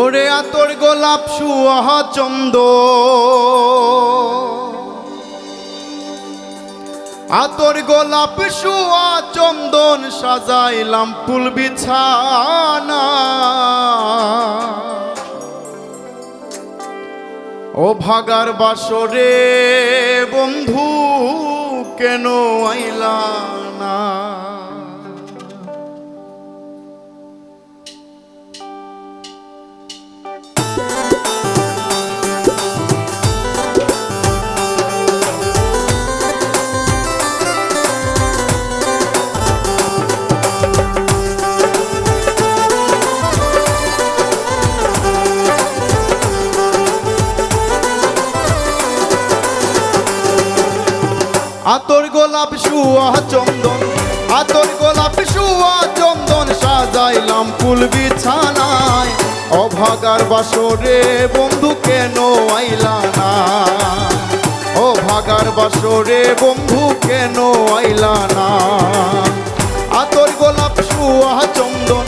ওরে আতর গোলাপ সুয়াহা চন্দ, আতর গোলাপ সুয়া চন্দন সাজাইলাম ফুল বিছানা। ও ভাগার বাসরে বন্ধু কেন আইলা না? আতর গোলাপ সুয়া চন্দন, আতর গোলাপ সুয়া চন্দন সাজাইলাম ফুল বিছানায়। অভাগার বাসরে বন্ধু কেন আইলা না? ও ভাগার বাসরে বন্ধু কেন আইলা না? আতর গোলাপ সুয়া চন্দন,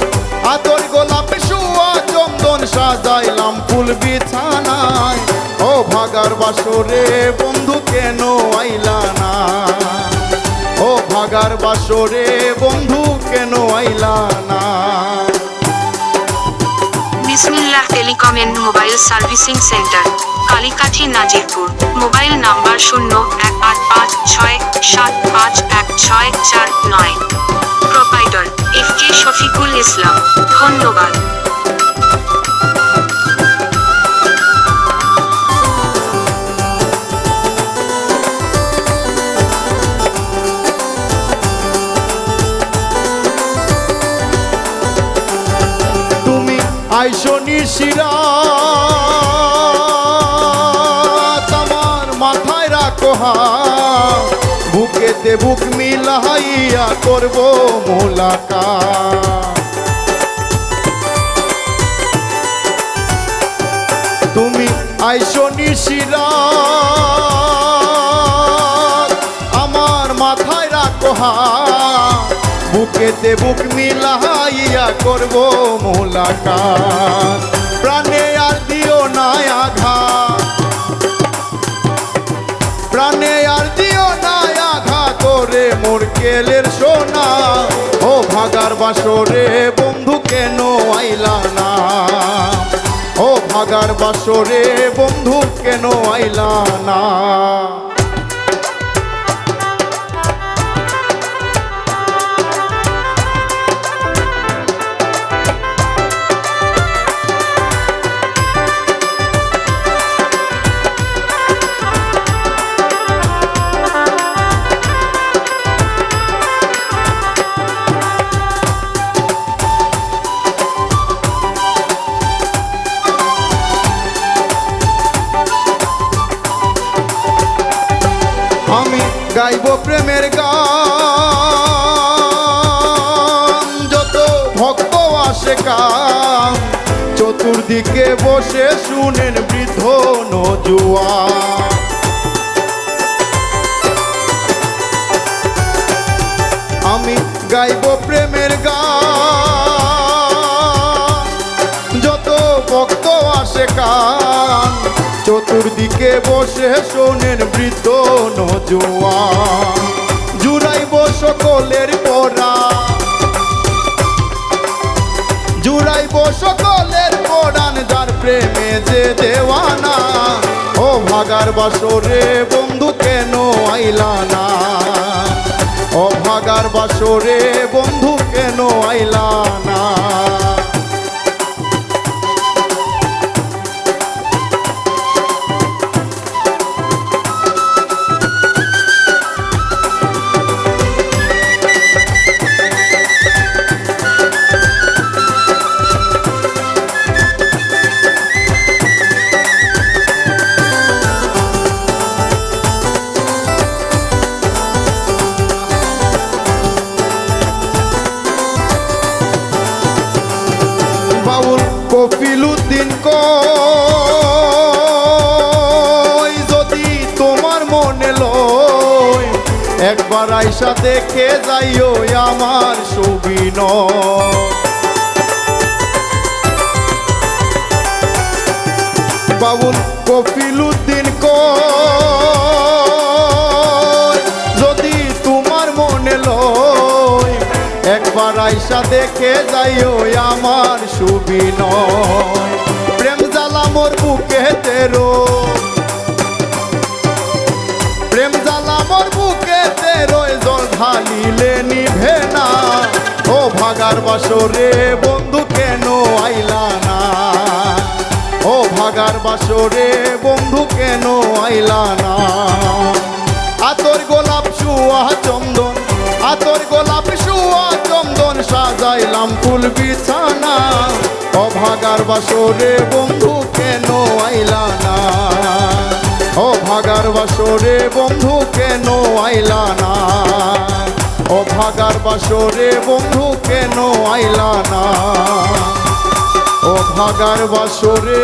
আতর গোলাপ সুয়া চন্দন সাজাইলাম ফুল বিছানায়। ও ভাগার বাসরে বন্ধু কেন আইলা না? ও ভাগার বাসরে বন্ধু কেন আইলা না? Bismillah telecom and mobile servicing centre, Kalikathi, Nazirpur. Mobile number 018567516449। Proprietor FK Shafiqul Islam. ধন্যবাদ। আইসো নিশিরাত আমার মাথায় রাখো হাত, বুকেতে বুক মিলাইয়া করব মোলাকাত। তুমি আইসো নিশিরাত আমার মাথায় রাখো হাত, বুকেতে বুক মিলাইয়া করব মোলাকাত। প্রাণে আর দিও না আঘাত, প্রাণে আর দিও না আঘাত করে মোর কেলের সোনা। ও ভাগার বাসরে বন্ধু কেন আইলা না? ও ভাগার বাসরে বন্ধু কেন আইলা না? আমি গাইব প্রেমের গান, যত ভক্ত আসে কান, চতুর্দিকে বসে শুনেন বৃদ্ধ নজুয়ান। আমি গাইব প্রেমের গান, যত ভক্ত আসে কান, চতুর্দিকে বসে শোনেন বৃদ্ধ নজুয়ান। জুড়াইব সকলের পরাণ, জুড়াইব সকলের পরাণ, যার প্রেমে যে দেওয়ানা। ও ভাগার বাসরে বন্ধু কেন আইলা না? ও ভাগার বাসরে বন্ধু কেন আইলা না? কফিলুদ্দিন কই যদি তোমার মনে লয়, একবার আইসা দেখে যাইও আমার সবিনয়। বাউল কফিলুদ্দিন কয় যদি তোমার মনে লয় একবার আইসা দেখে যাইও আমার সুবিনয় প্রেম জ্বালা মোর বুকে তেরো প্রেম জ্বালা মোর বুকে তেরোয় জল ঢালিলে নিভে না ও ভাগার বাসরে বন্ধু কেন আইলা না ও ভাগার বাসরে বন্ধু কেন আইলা না আতর গোলাপ শুয়া চন্দন আতর গোলাপ শুয়া চন্দন সাজাইলাম ফুল বিছানা ও ভাগার বাসরে বন্ধু কেন আইলা না ও ভাগার বাসরে বন্ধু কেন আইলা না ও ভাগার বাসরে বন্ধু কেন আইলা না ও ভাগার বাসরে